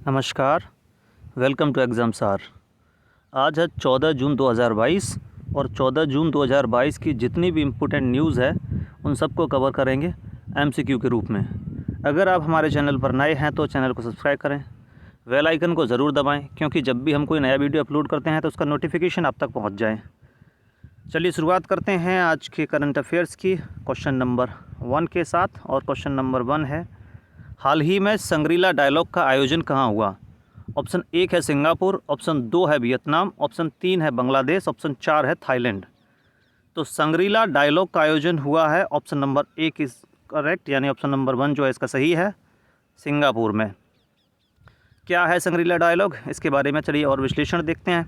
नमस्कार, welcome to exam सार। आज है 14 जून 2022 और 14 जून 2022 की जितनी भी इम्पोर्टेंट न्यूज़ है उन सबको कवर करेंगे एमसीक्यू के रूप में। अगर आप हमारे चैनल पर नए हैं तो चैनल को सब्सक्राइब करें, बेल आइकन को ज़रूर दबाएं क्योंकि जब भी हम कोई नया वीडियो अपलोड करते हैं तो उसका नोटिफिकेशन आप तक पहुंच जाए। चलिए शुरुआत करते हैं आज के करंट अफेयर्स की क्वेश्चन नंबर 1 के साथ। और क्वेश्चन नंबर 1 है, हाल ही में संग्रीला डायलॉग का आयोजन कहाँ हुआ? ऑप्शन 1 है सिंगापुर, ऑप्शन 2 है वियतनाम, ऑप्शन 3 है बांग्लादेश, ऑप्शन 4 है थाईलैंड। तो संग्रीला डायलॉग का आयोजन हुआ है, ऑप्शन नंबर 1 इज़ करेक्ट, यानी ऑप्शन नंबर 1 जो है इसका सही है, सिंगापुर में। क्या है संग्रीला डायलॉग, इसके बारे में चलिए और विश्लेषण देखते हैं।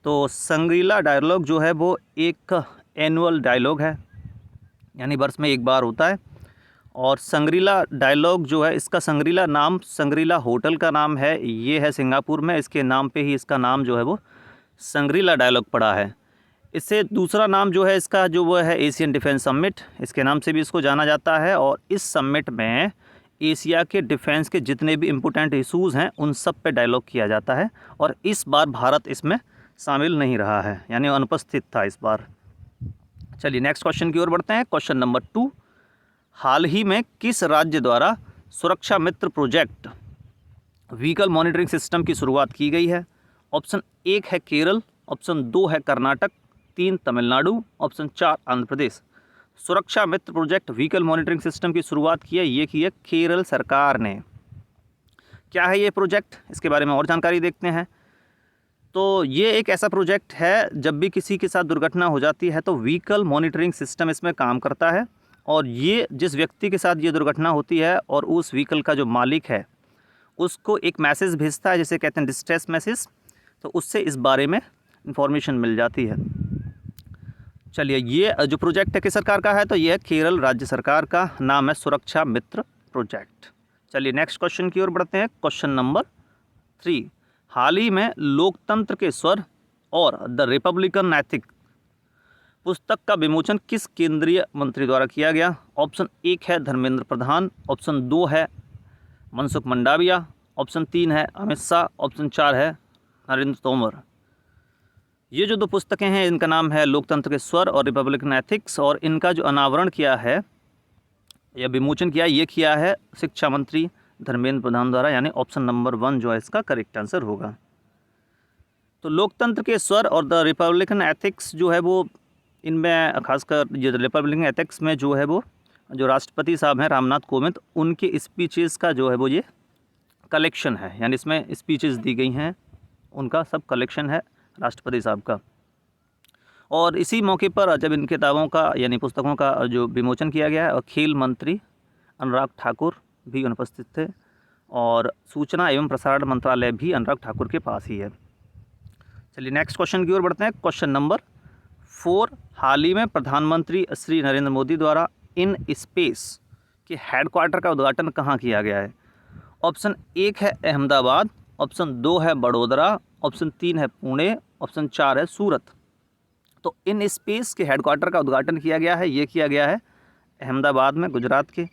तो संग्रीला डायलॉग जो है वो एक एनुअल डायलॉग है, यानी वर्ष में एक बार होता है। और संग्रीला डायलॉग जो है, इसका संग्रीला नाम संग्रीला होटल का नाम है, ये है सिंगापुर में, इसके नाम पे ही इसका नाम जो है वो संग्रीला डायलॉग पड़ा है। इससे दूसरा नाम जो है इसका जो वो है एशियन डिफेंस समिट, इसके नाम से भी इसको जाना जाता है। और इस समिट में एशिया के डिफेंस के जितने भी इम्पोर्टेंट इशूज़ हैं उन सब पे डायलॉग किया जाता है। और इस बार भारत इसमें शामिल नहीं रहा है, यानी अनुपस्थित था इस बार। चलिए नेक्स्ट क्वेश्चन की ओर बढ़ते हैं। क्वेश्चन नंबर 2, हाल ही में किस राज्य द्वारा सुरक्षा मित्र प्रोजेक्ट व्हीकल मॉनिटरिंग सिस्टम की शुरुआत की गई है? ऑप्शन 1 है केरल, ऑप्शन 2 है कर्नाटक, 3 तमिलनाडु, ऑप्शन 4 आंध्र प्रदेश। सुरक्षा मित्र प्रोजेक्ट व्हीकल मॉनिटरिंग सिस्टम की शुरुआत की है, ये की है केरल सरकार ने। क्या है ये प्रोजेक्ट, इसके बारे में और जानकारी देखते हैं। तो ये एक ऐसा प्रोजेक्ट है, जब भी किसी के साथ दुर्घटना हो जाती है तो व्हीकल मॉनिटरिंग सिस्टम इसमें काम करता है। और ये जिस व्यक्ति के साथ ये दुर्घटना होती है और उस व्हीकल का जो मालिक है उसको एक मैसेज भेजता है, जिसे कहते हैं डिस्ट्रेस मैसेज, तो उससे इस बारे में इंफॉर्मेशन मिल जाती है। चलिए, ये जो प्रोजेक्ट है किस सरकार का है? तो ये है केरल राज्य सरकार का, नाम है सुरक्षा मित्र प्रोजेक्ट। चलिए नेक्स्ट क्वेश्चन की ओर बढ़ते हैं। क्वेश्चन नंबर 3, हाल ही में लोकतंत्र के स्वर और द रिपब्लिकन एथिक पुस्तक का विमोचन किस केंद्रीय मंत्री द्वारा किया गया? ऑप्शन 1 है धर्मेंद्र प्रधान, ऑप्शन 2 है मनसुख मंडाविया, ऑप्शन 3 है अमित शाह, ऑप्शन 4 है नरेंद्र तोमर। ये जो दो पुस्तकें हैं इनका नाम है लोकतंत्र के स्वर और रिपब्लिकन एथिक्स, और इनका जो अनावरण किया है या विमोचन किया, ये किया है शिक्षा मंत्री धर्मेंद्र प्रधान द्वारा, यानी ऑप्शन नंबर 1 जो है इसका करेक्ट आंसर होगा। तो लोकतंत्र के स्वर और द रिपब्लिकन एथिक्स जो है वो, इनमें खासकर ये रिपब्लिकन एथिक्स में जो है वो जो राष्ट्रपति साहब हैं रामनाथ कोविंद, उनके स्पीचेस का जो है वो ये कलेक्शन है, यानी इसमें स्पीचेस दी गई हैं, उनका सब कलेक्शन है राष्ट्रपति साहब का। और इसी मौके पर जब इन किताबों का यानी पुस्तकों का जो विमोचन किया गया है, और खेल मंत्री अनुराग ठाकुर भी अनुपस्थित थे, और सूचना एवं प्रसारण मंत्रालय भी अनुराग ठाकुर के पास ही है। चलिए नेक्स्ट क्वेश्चन की ओर बढ़ते हैं। क्वेश्चन नंबर 4, हाल ही में प्रधानमंत्री श्री नरेंद्र मोदी द्वारा इन स्पेस के हेडक्वार्टर का उद्घाटन कहाँ किया गया है? ऑप्शन 1 है अहमदाबाद, ऑप्शन 2 है बड़ोदरा, ऑप्शन 3 है पुणे, ऑप्शन 4 है सूरत। तो इन स्पेस के हेडक्वार्टर का उद्घाटन किया गया है, ये किया गया है अहमदाबाद में, गुजरात के।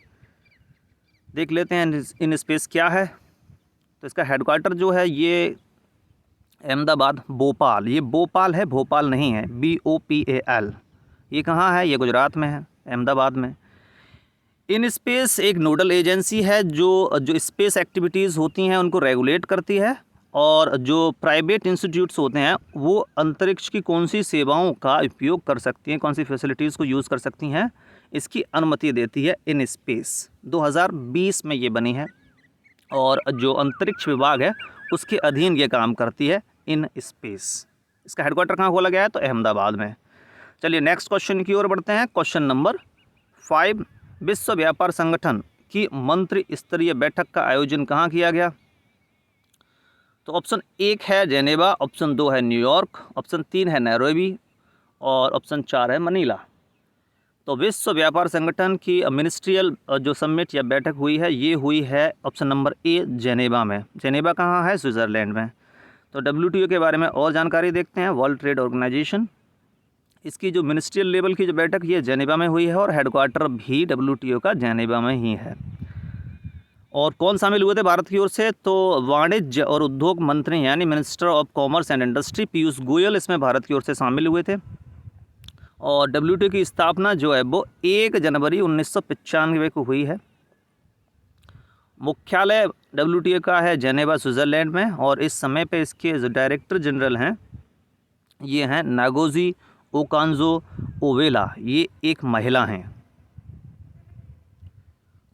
देख लेते हैं इन स्पेस क्या है। तो इसका हेडक्वार्टर जो है ये अहमदाबाद, भोपाल, ये भोपाल है, भोपाल नहीं है, BOPAL। ये कहाँ है? ये गुजरात में है, अहमदाबाद में। इन स्पेस एक नोडल एजेंसी है जो स्पेस एक्टिविटीज़ होती हैं उनको रेगुलेट करती है, और जो प्राइवेट इंस्टीट्यूट्स होते हैं वो अंतरिक्ष की कौन सी सेवाओं का उपयोग कर सकती हैं, कौन सी फैसिलिटीज़ को यूज़ कर सकती हैं, इसकी अनुमति देती है इन स्पेस। 2020 में ये बनी है, और जो अंतरिक्ष विभाग है उसके अधीन ये काम करती है इन स्पेस। इसका हेडक्वार्टर कहाँ खोला गया है? तो अहमदाबाद में। चलिए नेक्स्ट क्वेश्चन की ओर बढ़ते हैं। क्वेश्चन नंबर 5, विश्व व्यापार संगठन की मंत्री स्तरीय बैठक का आयोजन कहाँ किया गया? तो ऑप्शन 1 है जेनेवा, ऑप्शन 2 है न्यूयॉर्क, ऑप्शन 3 है नैरोबी, और ऑप्शन 4 है मनीला। तो विश्व व्यापार संगठन की मिनिस्ट्रियल जो समिट या बैठक हुई है, ये हुई है ऑप्शन नंबर A जेनेवा में। जेनेवा कहाँ है? स्विट्ज़रलैंड में। तो WTO के बारे में और जानकारी देखते हैं। वर्ल्ड ट्रेड ऑर्गेनाइजेशन, इसकी जो मिनिस्ट्रियल लेवल की जो बैठक ये जेनेवा में हुई है, और हेडक्वार्टर भी WTO का जेनेवा में ही है। और कौन शामिल हुए थे भारत की ओर से, तो वाणिज्य और उद्योग मंत्री यानी minister of commerce and industry Piyush Goyal इसमें भारत की ओर से शामिल हुए थे। और WTO की स्थापना जो है वो 1 जनवरी 1995 को हुई है। मुख्यालय WTO का है जेनेवा स्विट्ज़रलैंड में, और इस समय पे इसके जो डायरेक्टर जनरल हैं ये हैं नागोजी ओकांजो-ओवेला, ये एक महिला हैं।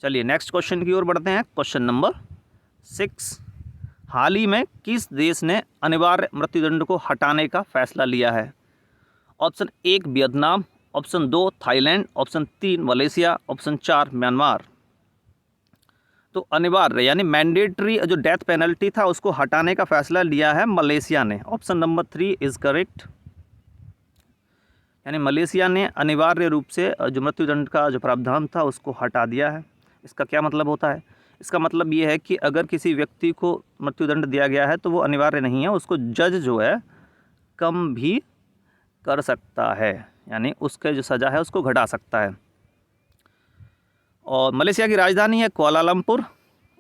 चलिए नेक्स्ट क्वेश्चन की ओर बढ़ते हैं। क्वेश्चन नंबर 6, हाल ही में किस देश ने अनिवार्य मृत्युदंड को हटाने का फैसला लिया है? Option 1 Vietnam, option 2 Thailand, option 3 Malaysia, option 4 Myanmar. तो अनिवार्य यानी मैंडेटरी जो डेथ पेनल्टी था उसको हटाने का फैसला लिया है मलेशिया ने। ऑप्शन नंबर 3 इज़ करेक्ट, यानी मलेशिया ने अनिवार्य रूप से जो मृत्युदंड का जो प्रावधान था उसको हटा दिया है। इसका क्या मतलब होता है? इसका मतलब ये है कि अगर किसी व्यक्ति को मृत्युदंड दिया गया है तो वो अनिवार्य नहीं है, उसको जज जो है कम भी कर सकता है, यानी उसके जो सज़ा है उसको घटा सकता है। और मलेशिया की राजधानी है कुआलालंपुर,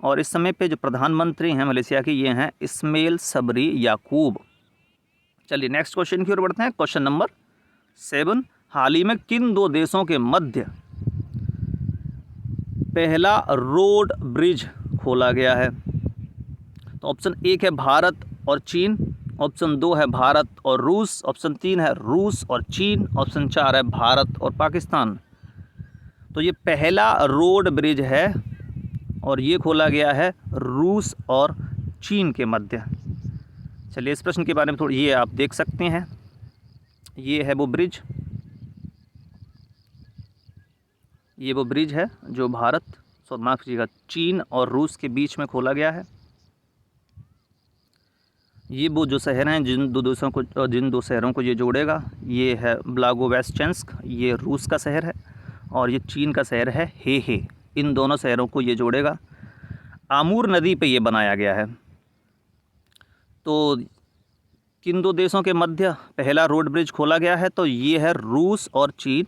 और इस समय पे जो प्रधानमंत्री हैं मलेशिया की ये हैं इस्माइल सबरी याकूब। चलिए नेक्स्ट क्वेश्चन की ओर बढ़ते हैं। क्वेश्चन नंबर 7, हाल ही में किन 2 देशों के मध्य पहला रोड ब्रिज खोला गया है? तो ऑप्शन 1 है भारत और चीन, ऑप्शन 2 है भारत और रूस, ऑप्शन 3 है रूस और चीन, ऑप्शन 4 है भारत और पाकिस्तान। तो ये पहला रोड ब्रिज है और ये खोला गया है रूस और चीन के मध्य। चलिए इस प्रश्न के बारे में थोड़ी ये आप देख सकते हैं, ये है वो ब्रिज, ये वो ब्रिज है जो भारत माफ़ कीजिएगा चीन और रूस के बीच में खोला गया है। ये वो जो शहर हैं जिन 2 शहरों को ये जोड़ेगा, ये है ब्लागोवेस्चेंस्क, ये रूस का शहर है, और ये चीन का शहर है हे। इन दोनों शहरों को ये जोड़ेगा। आमूर नदी पे ये बनाया गया है। तो किन 2 देशों के मध्य पहला रोड ब्रिज खोला गया है? तो ये है रूस और चीन।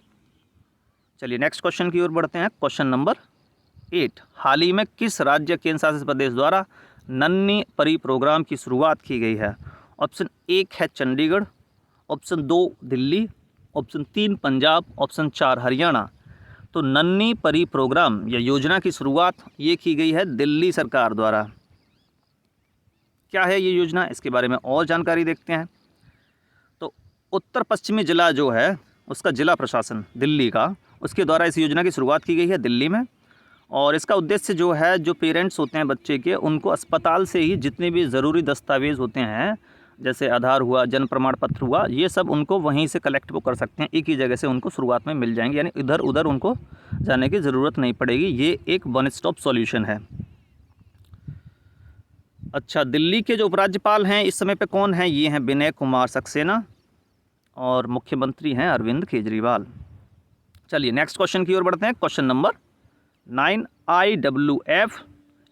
चलिए नेक्स्ट क्वेश्चन की ओर बढ़ते हैं। क्वेश्चन नंबर 8, हाल ही में किस राज्य केंद्र शासित प्रदेश द्वारा नन्ही परी प्रोग्राम की शुरुआत की गई है? ऑप्शन 1 है Chandigarh, option 2 Delhi, option 3 Punjab, option 4 Haryana. तो नन्ही परी प्रोग्राम या योजना की शुरुआत ये की गई है दिल्ली सरकार द्वारा। क्या है ये योजना, इसके बारे में और जानकारी देखते हैं। तो उत्तर पश्चिमी जिला जो है उसका जिला प्रशासन दिल्ली का, उसके द्वारा इस योजना की शुरुआत की गई है दिल्ली में। और इसका उद्देश्य जो है, जो पेरेंट्स होते हैं बच्चे के, उनको अस्पताल से ही जितने भी ज़रूरी दस्तावेज़ होते हैं, जैसे आधार हुआ, जन्म प्रमाण पत्र हुआ, ये सब उनको वहीं से कलेक्ट वो कर सकते हैं, एक ही जगह से उनको शुरुआत में मिल जाएंगे, यानी इधर उधर उनको जाने की ज़रूरत नहीं पड़ेगी। ये एक वन स्टॉप सॉल्यूशन है। अच्छा, दिल्ली के जो उपराज्यपाल हैं इस समय पे कौन हैं? ये हैं विनय कुमार सक्सेना, और मुख्यमंत्री हैं अरविंद केजरीवाल। चलिए नेक्स्ट क्वेश्चन की ओर बढ़ते हैं। Question number 9, IWF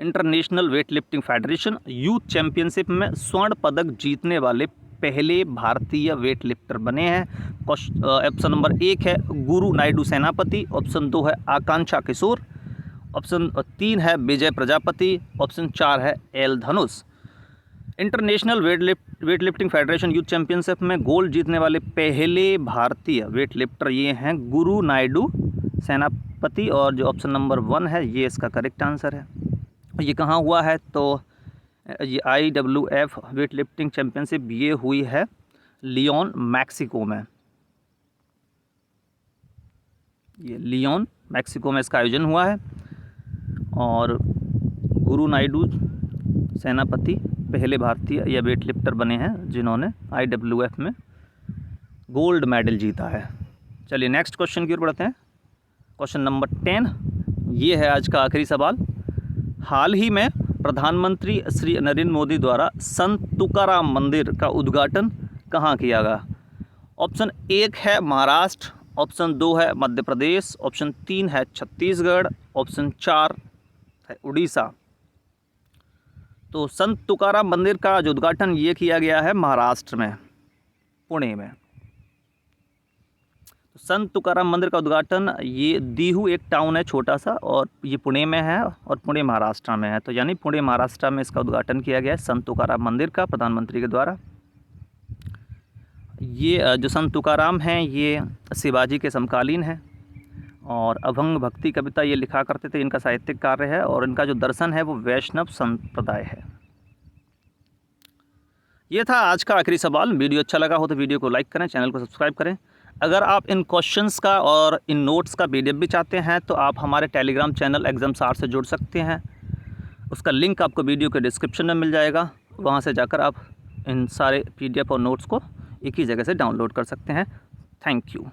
international weightlifting federation youth championship में स्वर्ण पदक जीतने वाले पहले भारतीय वेट लिफ्टर बने हैं। ऑप्शन नंबर 1 है गुरु नायडू सेनापति, ऑप्शन 2 है आकांक्षा किशोर, ऑप्शन 3 है विजय प्रजापति, ऑप्शन 4 है L Dhanush. International weightlifting federation youth championship में गोल्ड जीतने वाले पहले भारतीय वेट लिफ्टर ये हैं गुरु नायडू सेनापति, और जो ऑप्शन नंबर 1 है ये इसका करेक्ट आंसर है। ये कहाँ हुआ है? तो ये IWF वेट लिफ्टिंग चैंपियनशिप ये हुई है लियोन मैक्सिको में। ये लियोन मैक्सिको में इसका आयोजन हुआ है, और गुरु नायडू सेनापति पहले भारतीय या वेट लिफ्टर बने हैं जिन्होंने IWF में गोल्ड मेडल जीता है। चलिए नेक्स्ट क्वेश्चन की ओर बढ़ते हैं। क्वेश्चन नंबर 10, ये है आज का आखिरी सवाल। हाल ही में प्रधानमंत्री श्री नरेंद्र मोदी द्वारा संत तुकाराम मंदिर का उद्घाटन कहाँ किया गया? ऑप्शन 1 है महाराष्ट्र, ऑप्शन 2 है मध्य प्रदेश, ऑप्शन 3 है छत्तीसगढ़, ऑप्शन 4 है उड़ीसा। तो संत तुकाराम मंदिर का जो उद्घाटन ये किया गया है महाराष्ट्र में, पुणे में। तो संत तुकाराम मंदिर का उद्घाटन, ये दीहू एक टाउन है छोटा सा, और ये पुणे में है और पुणे महाराष्ट्र में है। तो यानी पुणे महाराष्ट्र में इसका उद्घाटन किया गया है संत तुकाराम मंदिर का, प्रधानमंत्री के द्वारा। ये जो संत तुकाराम हैं ये शिवाजी के समकालीन हैं और अभंग भक्ति कविता ये लिखा करते थे। इनका साहित्यिक कार्य है और इनका जो दर्शन है वो वैष्णव संप्रदाय है। ये था आज का आखिरी सवाल। वीडियो अच्छा लगा हो तो वीडियो को लाइक करें, चैनल को सब्सक्राइब करें। अगर आप इन क्वेश्चंस का और इन नोट्स का PDF भी चाहते हैं तो आप हमारे टेलीग्राम चैनल एग्जामसार से जुड़ सकते हैं। उसका लिंक आपको वीडियो के डिस्क्रिप्शन में मिल जाएगा। वहाँ से जाकर आप इन सारे PDF और नोट्स को एक ही जगह से डाउनलोड कर सकते हैं। Thank you.